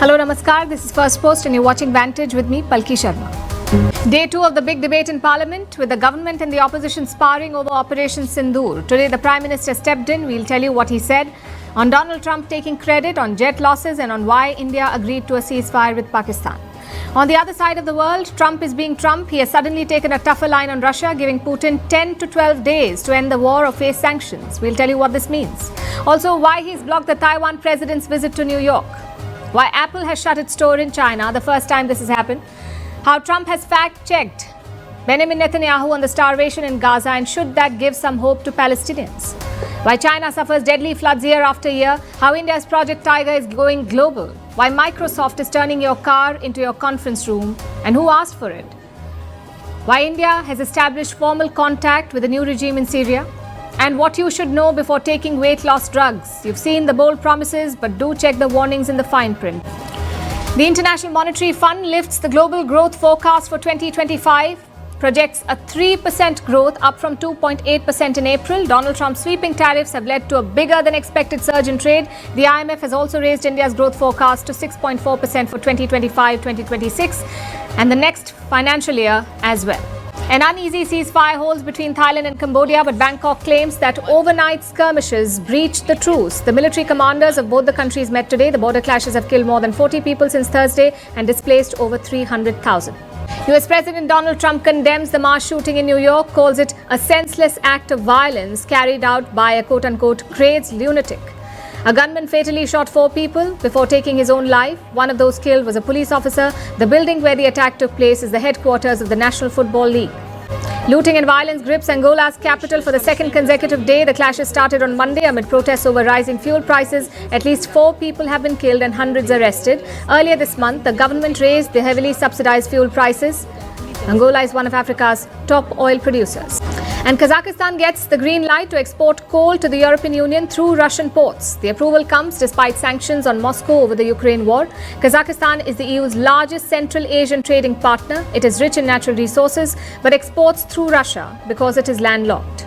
Hello, Namaskar. This is First Post and you're watching Vantage with me, Palki Sharma. Day 2 of the big debate in Parliament with the government and the opposition sparring over Operation Sindoor. Today, the Prime Minister stepped in. We'll tell you what he said on Donald Trump taking credit on jet losses and on why India agreed to a ceasefire with Pakistan. On the other side of the world, Trump is being Trump. He has suddenly taken a tougher line on Russia, giving Putin 10 to 12 days to end the war or face sanctions. We'll tell you what this means. Also, why he's blocked the Taiwan president's visit to New York. Why Apple has shut its store in China, the first time this has happened. How Trump has fact-checked Benjamin Netanyahu on the starvation in Gaza, and should that give some hope to Palestinians? Why China suffers deadly floods year after year. How India's Project Tiger is going global. Why Microsoft is turning your car into your conference room, and who asked for it. Why India has established formal contact with the new regime in Syria. And what you should know before taking weight loss drugs. You've seen the bold promises, but do check the warnings in the fine print. The International Monetary Fund lifts the global growth forecast for 2025, projects a 3% growth up from 2.8% in April. Donald Trump's sweeping tariffs have led to a bigger than expected surge in trade. The IMF has also raised India's growth forecast to 6.4% for 2025-2026 and the next financial year as well. An uneasy ceasefire holds between Thailand and Cambodia, but Bangkok claims that overnight skirmishes breached the truce. The military commanders of both the countries met today. The border clashes have killed more than 40 people since Thursday and displaced over 300,000. US President Donald Trump condemns the mass shooting in New York, calls it a senseless act of violence carried out by a quote-unquote crazed lunatic. A gunman fatally shot 4 people before taking his own life. One of those killed was a police officer. The building where the attack took place is the headquarters of the National Football League. Looting and violence grips Angola's capital for the second consecutive day. The clashes started on Monday amid protests over rising fuel prices. At least 4 people have been killed and hundreds arrested. Earlier this month, the government raised the heavily subsidized fuel prices. Angola is one of Africa's top oil producers. And Kazakhstan gets the green light to export coal to the European Union through Russian ports. The approval comes despite sanctions on Moscow over the Ukraine war. Kazakhstan is the EU's largest Central Asian trading partner. It is rich in natural resources but exports through Russia because it is landlocked.